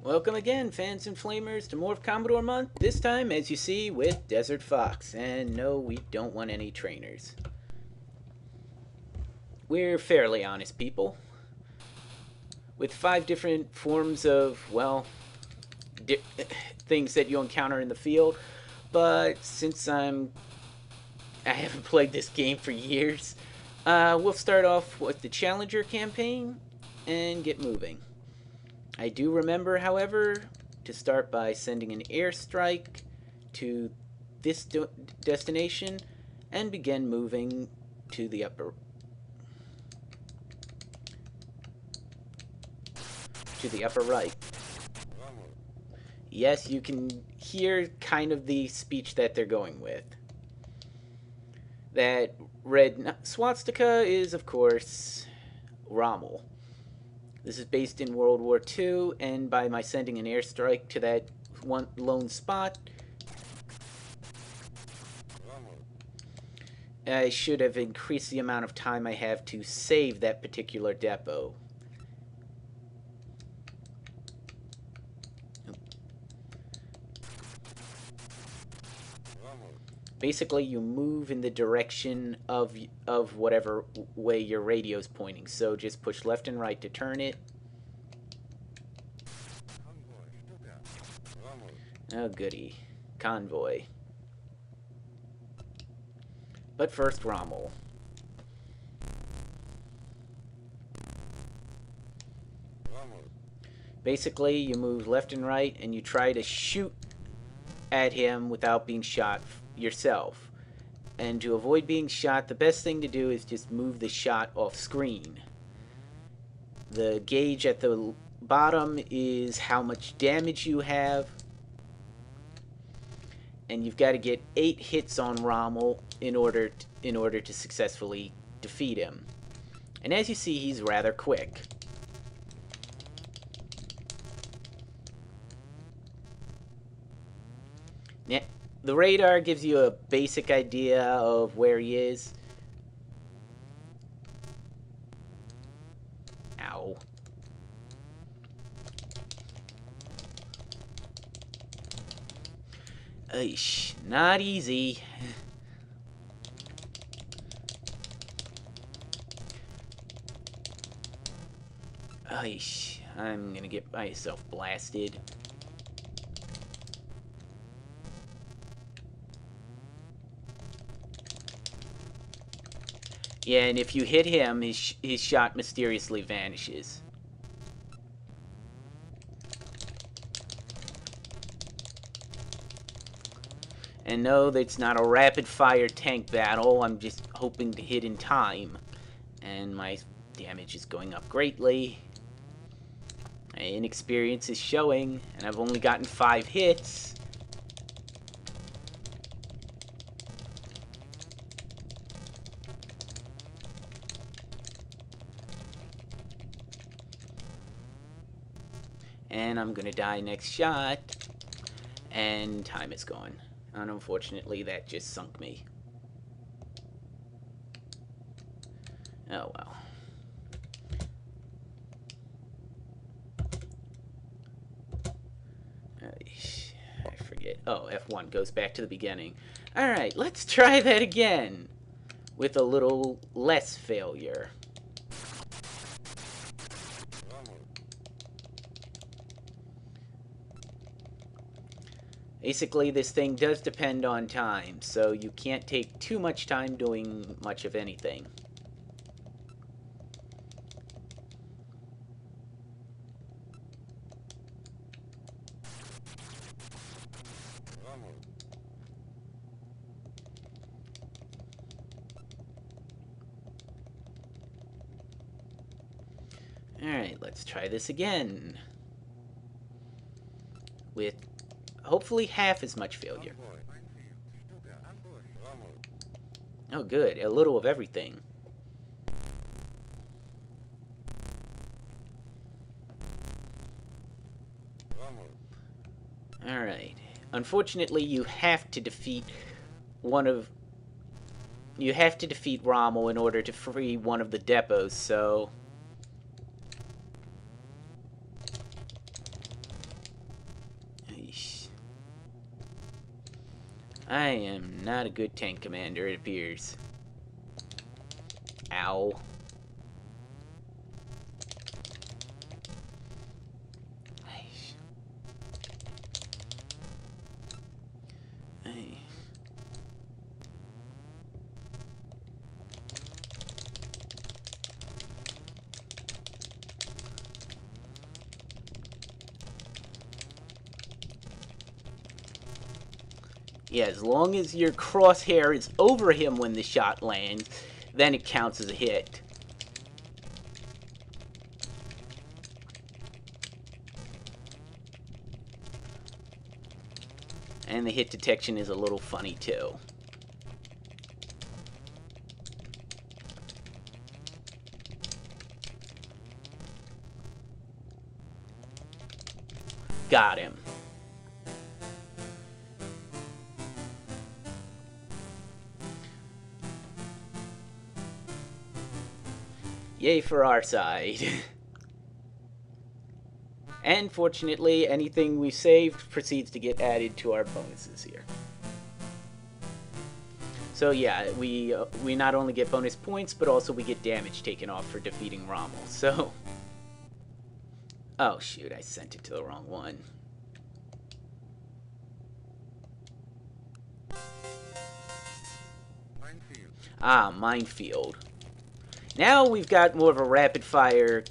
Welcome again, fans and flamers, to more of Commodore Month. This time, as you see, with Desert Fox. And no, we don't want any trainers. We're fairly honest people, with 5 different forms of, well, things that you encounter in the field. But since I haven't played this game for years, we'll start off with the Challenger campaign and get moving. I do remember, however, to start by sending an airstrike to this destination and begin moving to the upper right. Yes, you can hear kind of the speech that they're going with. That red swastika is, of course, Rommel. This is based in World War II, and by my sending an airstrike to that one lone spot, I should have increased the amount of time I have to save that particular depot. Basically, you move in the direction of whatever way your radio's pointing. So just push left and right to turn it. Oh, goody. Convoy. But first, Rommel. Basically, you move left and right, and you try to shoot at him without being shot yourself. And to avoid being shot, the best thing to do is just move the shot off screen. The gauge at the bottom is how much damage you have, and you've got to get 8 hits on Rommel in order to successfully defeat him. And as you see, he's rather quick. Now, the radar gives you a basic idea of where he is. Ow. Eesh, not easy. Eesh, I'm gonna get myself blasted. Yeah, and if you hit him, his shot mysteriously vanishes. And no, it's not a rapid-fire tank battle. I'm just hoping to hit in time. And my damage is going up greatly. My inexperience is showing, and I've only gotten 5 hits. And I'm gonna die next shot. And time is gone. And unfortunately, that just sunk me. Oh well. I forget. Oh, F1 goes back to the beginning. Alright, let's try that again. With a little less failure. Basically, this thing does depend on time, so you can't take too much time doing much of anything. Alright, let's try this again. With hopefully half as much failure. Oh good, a little of everything. Alright. Unfortunately, you have to defeat Rommel in order to free one of the depots, so Eesh. I am not a good tank commander, it appears. Ow. Eesh. Eesh. Yeah, as long as your crosshair is over him when the shot lands, then it counts as a hit. And the hit detection is a little funny too. Got him. Yay for our side. And fortunately, anything we saved proceeds to get added to our bonuses here. So yeah, we not only get bonus points, but also we get damage taken off for defeating Rommel. So, oh shoot, I sent it to the wrong one. Minefield. Ah, minefield. Now we've got more of a rapid fire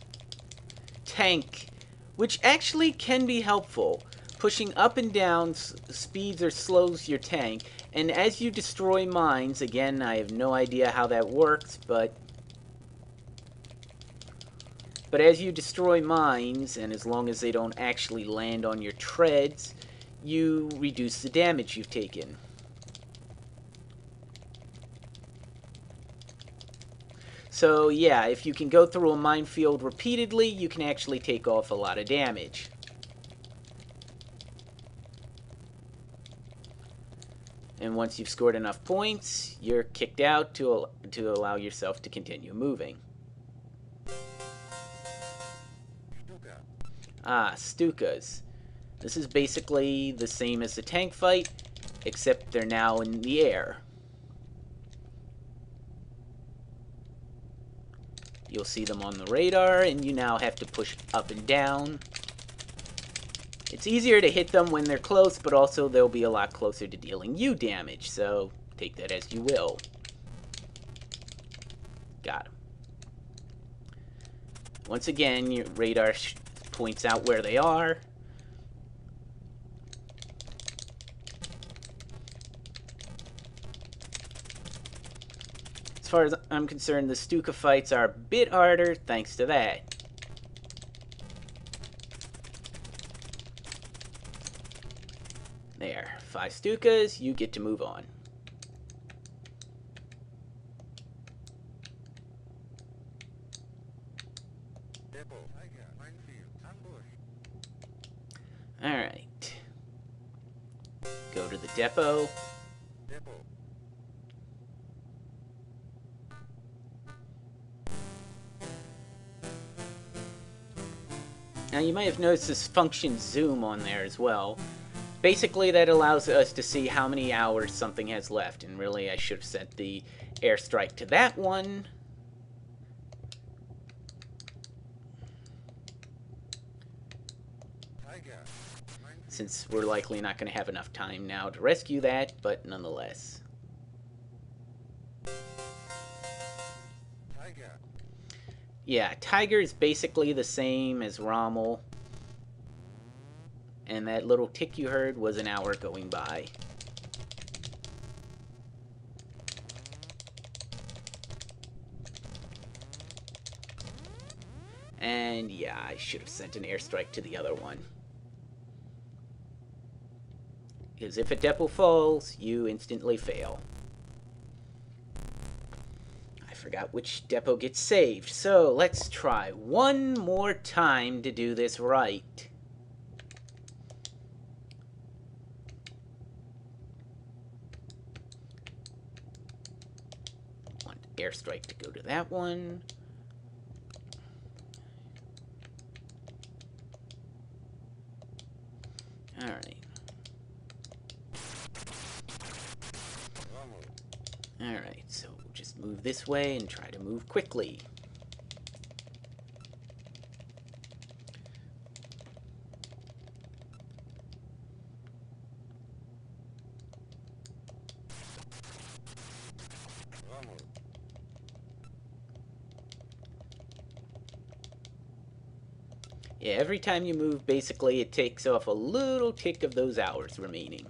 tank, which actually can be helpful. Pushing up and down speeds or slows your tank, and as you destroy mines, again, I have no idea how that works, but as you destroy mines, and as long as they don't actually land on your treads, you reduce the damage you've taken. So yeah, if you can go through a minefield repeatedly, you can actually take off a lot of damage. And once you've scored enough points, you're kicked out to allow yourself to continue moving. Stuka. Ah, Stukas. This is basically the same as the tank fight, except they're now in the air. You'll see them on the radar, and you now have to push up and down. It's easier to hit them when they're close, but also they'll be a lot closer to dealing you damage, so take that as you will. Got him. Once again, your radar points out where they are. As far as I'm concerned, the Stuka fights are a bit harder thanks to that. There, 5 Stukas, you get to move on. Depot. Tiger. Minefield. Ambush. Alright. Go to the depot. Depot. Now you might have noticed this function zoom on there as well. Basically that allows us to see how many hours something has left, and really I should have set the airstrike to that one. Tiger. Minefield. Since we're likely not going to have enough time now to rescue that, but nonetheless. Tiger. Yeah, Tiger is basically the same as Rommel. And that little tick you heard was an hour going by. And yeah, I should have sent an airstrike to the other one. Because if a depot falls, you instantly fail. I forgot which depot gets saved, so let's try one more time to do this right. Want airstrike to go to that one. Alright. Alright, so we'll just move this way and try to move quickly. Rommel. Yeah, every time you move, basically, it takes off a little tick of those hours remaining.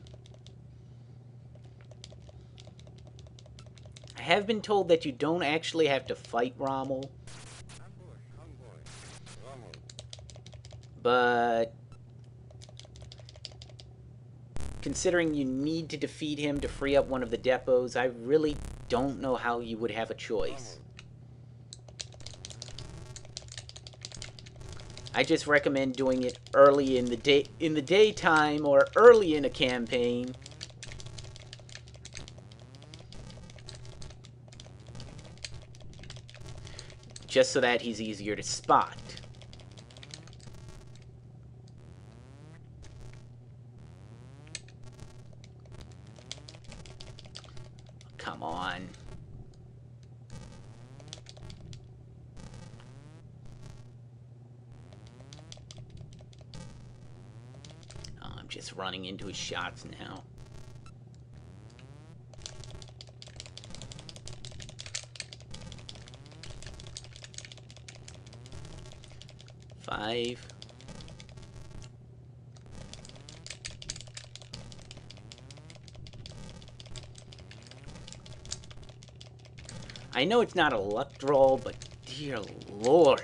I have been told that you don't actually have to fight Rommel, Ambush. Convoy. Rommel. but considering you need to defeat him to free up one of the depots, I really don't know how you would have a choice. I just recommend doing it early in the daytime or early in a campaign. Just so that he's easier to spot. Come on. Oh, I'm just running into his shots now. Five. I know it's not a luck draw, but dear Lord.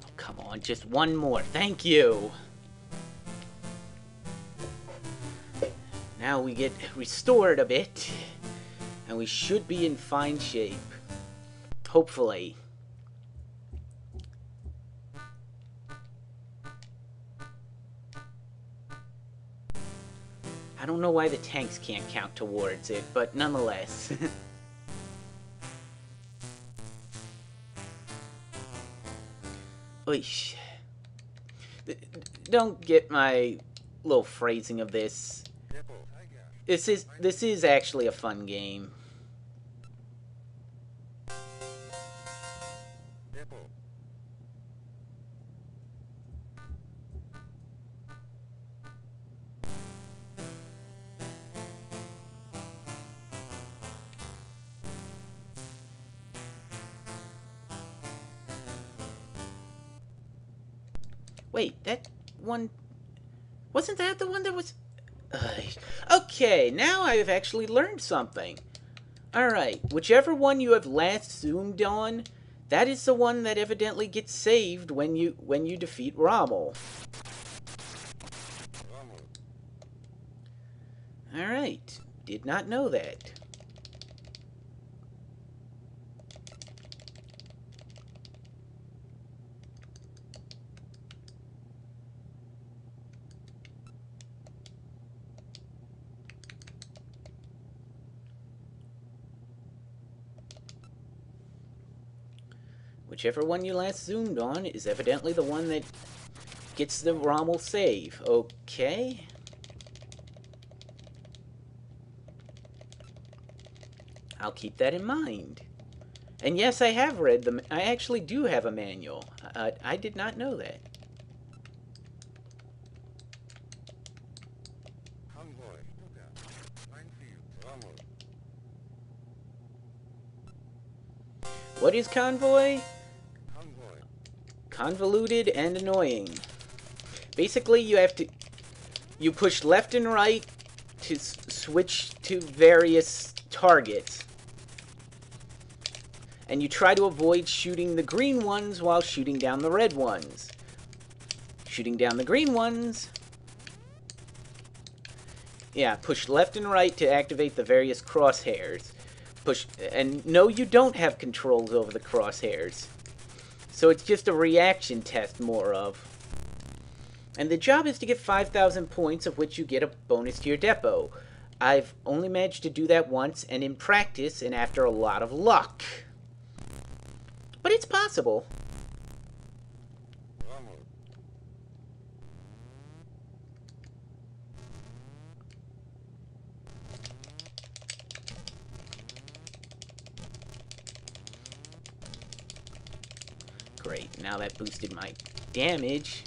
Oh, come on, just one more. Thank you. Now we get restored a bit, and we should be in fine shape. Hopefully. I don't know why the tanks can't count towards it, but nonetheless. Oish. Don't get my little phrasing of this. Depot. Tiger. This is actually a fun game. Depot. Wait, that one... Wasn't that the one that was... Okay, now I have actually learned something. Alright, whichever one you have last zoomed on, that is the one that evidently gets saved when you defeat Rommel. Rommel. Alright, did not know that. Whichever one you last zoomed on is evidently the one that gets the Rommel save. Okay. I'll keep that in mind. And yes, I have read them. I actually do have a manual. I did not know that. Convoy. Stuka. Minefield. Rommel. What is convoy? Convoy. Convoluted and annoying. Basically, you push left and right to switch to various targets. And you try to avoid shooting the green ones while shooting down the red ones. Shooting down the green ones. Yeah, push left and right to activate the various crosshairs. Push, and no, you don't have controls over the crosshairs. So it's just a reaction test, more of. And the job is to get 5,000 points, of which you get a bonus to your depot. I've only managed to do that once, and in practice, and after a lot of luck. But it's possible. Rommel. Great, now that boosted my damage,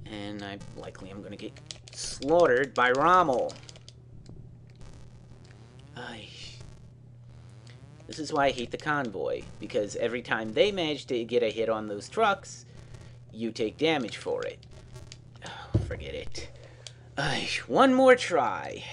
and I'm going to get slaughtered by Rommel. This is why I hate the convoy, because every time they manage to get a hit on those trucks, you take damage for it. Oh, forget it. One more try.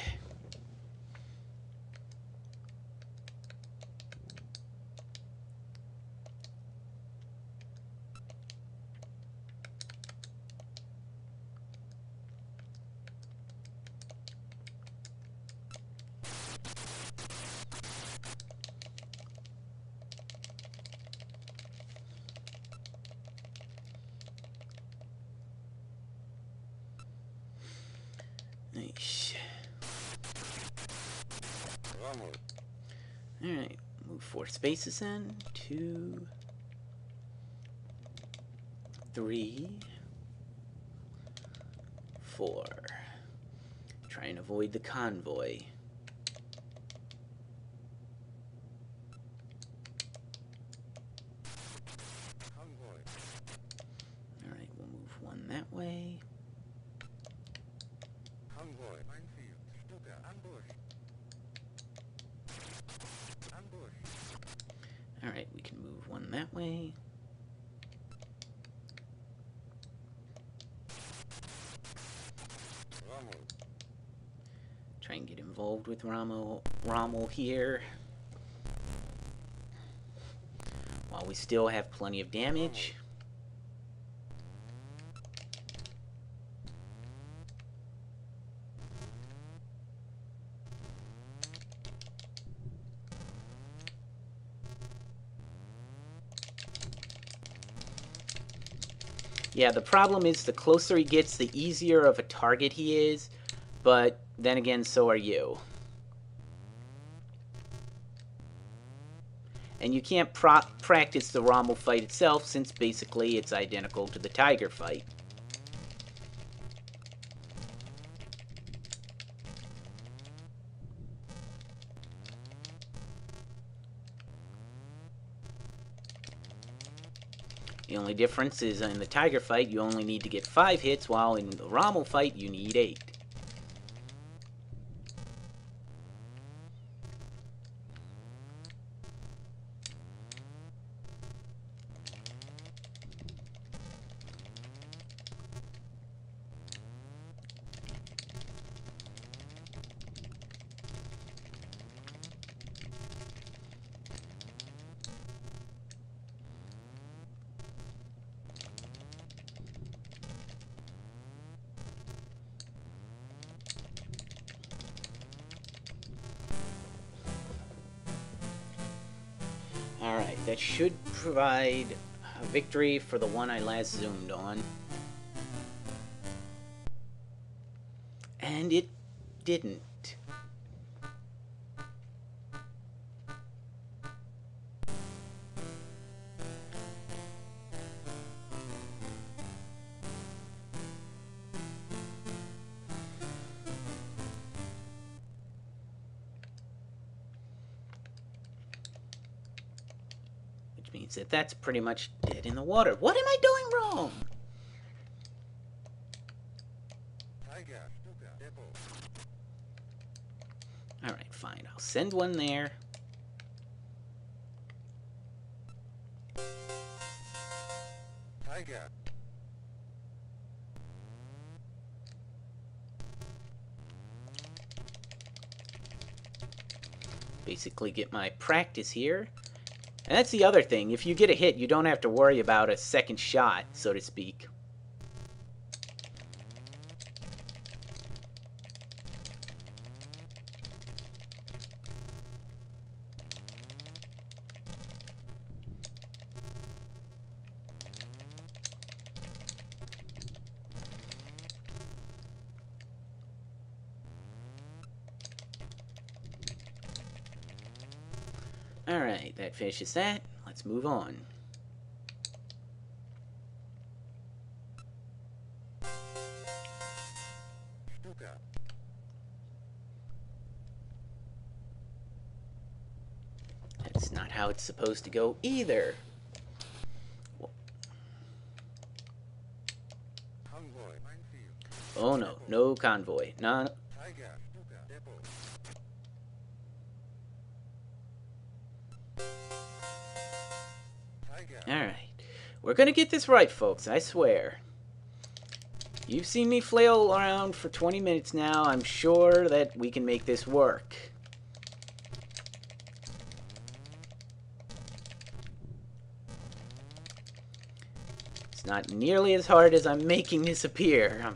Nice. Alright, move 4 spaces in. 2, 3, 4. Try and avoid the convoy. Alright, we'll move 1 that way. Alright, we can move 1 that way. Try and get involved with Rommel here, while we still have plenty of damage. Yeah, the problem is the closer he gets, the easier of a target he is, but then again, so are you. And you can't practice the Rommel fight itself, since basically it's identical to the Tiger fight. The only difference is in the Tiger fight, you only need to get 5 hits, while in the Rommel fight, you need 8. Alright, that should provide a victory for the one I last zoomed on. And it didn't. Means that that's pretty much dead in the water. What am I doing wrong? Alright, fine. I'll send one there. Basically get my practice here. And that's the other thing. If you get a hit, you don't have to worry about a second shot, so to speak. Alright, that finishes that. Let's move on. That's not how it's supposed to go either. Convoy. Minefield. Oh no, no convoy. No. Tiger. Stuka. Depot. Tiger. Alright. We're gonna get this right, folks, I swear. You've seen me flail around for 20 minutes now. I'm sure that we can make this work. It's not nearly as hard as I'm making this appear.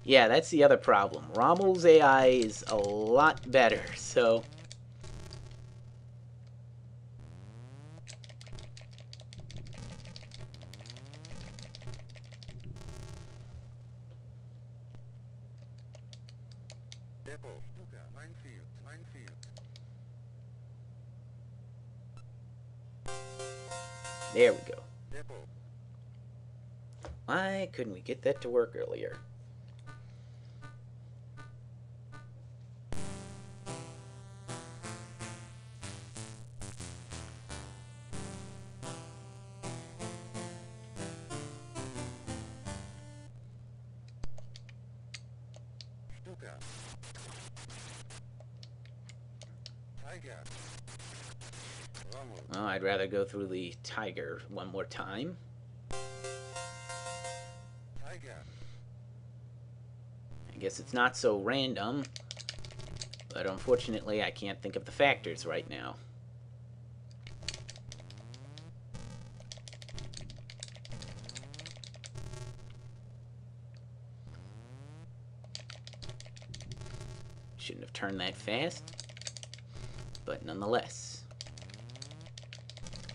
Yeah, that's the other problem. Rommel's AI is a lot better, so... Depot. Stuka. Minefield. Minefield. There we go. Depot. Why couldn't we get that to work earlier? Stuka. Tiger. Rommel. Well, I'd rather go through the tiger one more time. Tiger. I guess it's not so random, but unfortunately I can't think of the factors right now. Shouldn't have turned that fast, but nonetheless.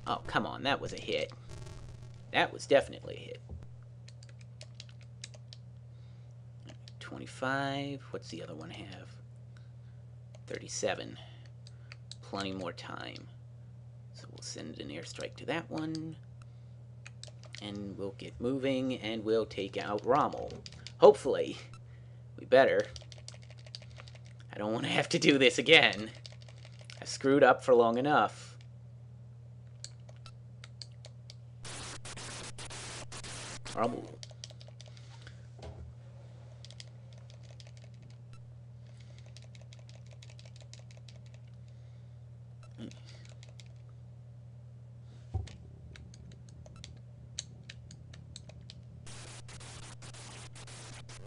Oh, come on, that was a hit. That was definitely a hit. 25. What's the other one have? 37. Plenty more time. So we'll send an airstrike to that one. And we'll get moving, and we'll take out Rommel. Hopefully. We better. I don't want to have to do this again. I screwed up for long enough. Rommel.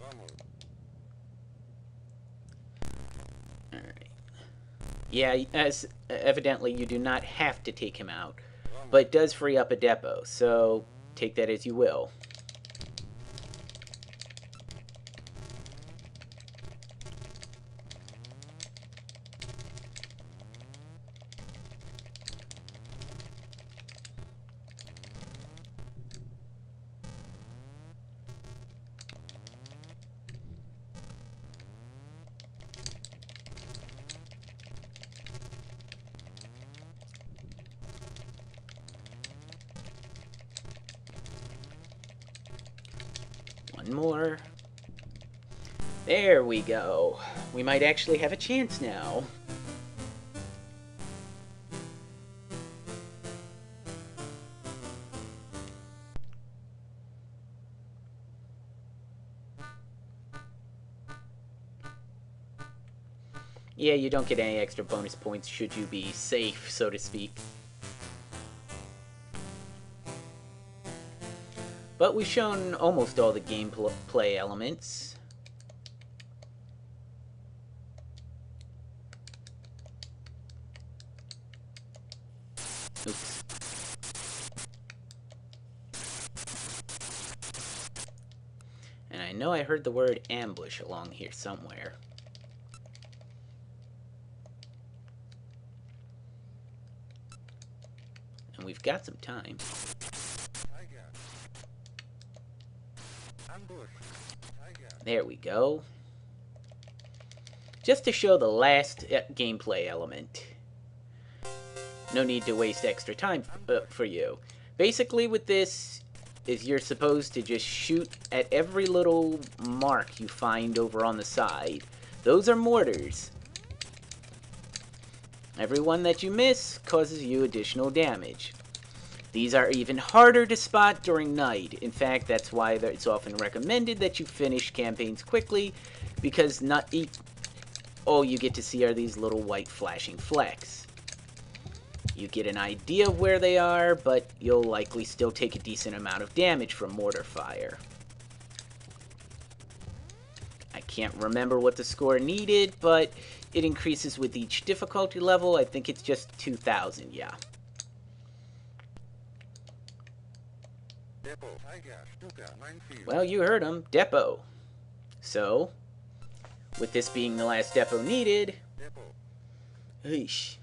Rommel. Alright. Yeah, as evidently you do not have to take him out, but it does free up a depot, so take that as you will. One more. There we go. We might actually have a chance now. Yeah, you don't get any extra bonus points should you be safe, so to speak. But we've shown almost all the gameplay elements. Oops. And I know I heard the word ambush along here somewhere. And we've got some time. Tiger. Ambush. Tiger. There we go. Just to show the last gameplay element. No need to waste extra time for you. Basically with this is you're supposed to just shoot at every little mark you find over on the side. Those are mortars. Every one that you miss causes you additional damage. These are even harder to spot during night. In fact, that's why it's often recommended that you finish campaigns quickly, because not all you get to see are these little white flashing flecks. You get an idea of where they are, but you'll likely still take a decent amount of damage from mortar fire. I can't remember what the score needed, but it increases with each difficulty level. I think it's just 2,000, yeah. Depot. Tiger. Stuka. Minefield. Well, you heard him. Depot. So, with this being the last depot needed... Depot. Eesh.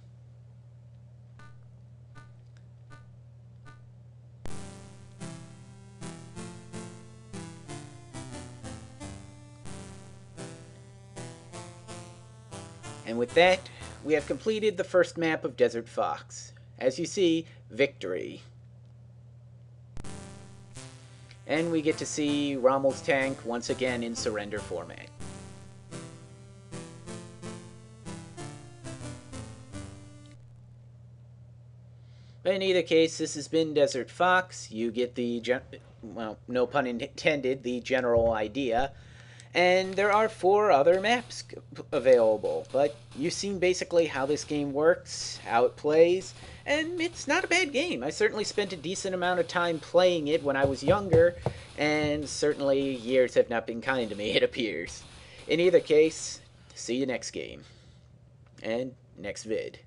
And with that, we have completed the first map of Desert Fox. As you see, victory. And we get to see Rommel's tank once again in surrender format. But in either case, this has been Desert Fox. You get the, well, no pun intended, the general idea. And there are 4 other maps available, but you've seen basically how this game works, how it plays, and it's not a bad game. I certainly spent a decent amount of time playing it when I was younger, and certainly years have not been kind to me, it appears. In either case, see you next game, and next vid.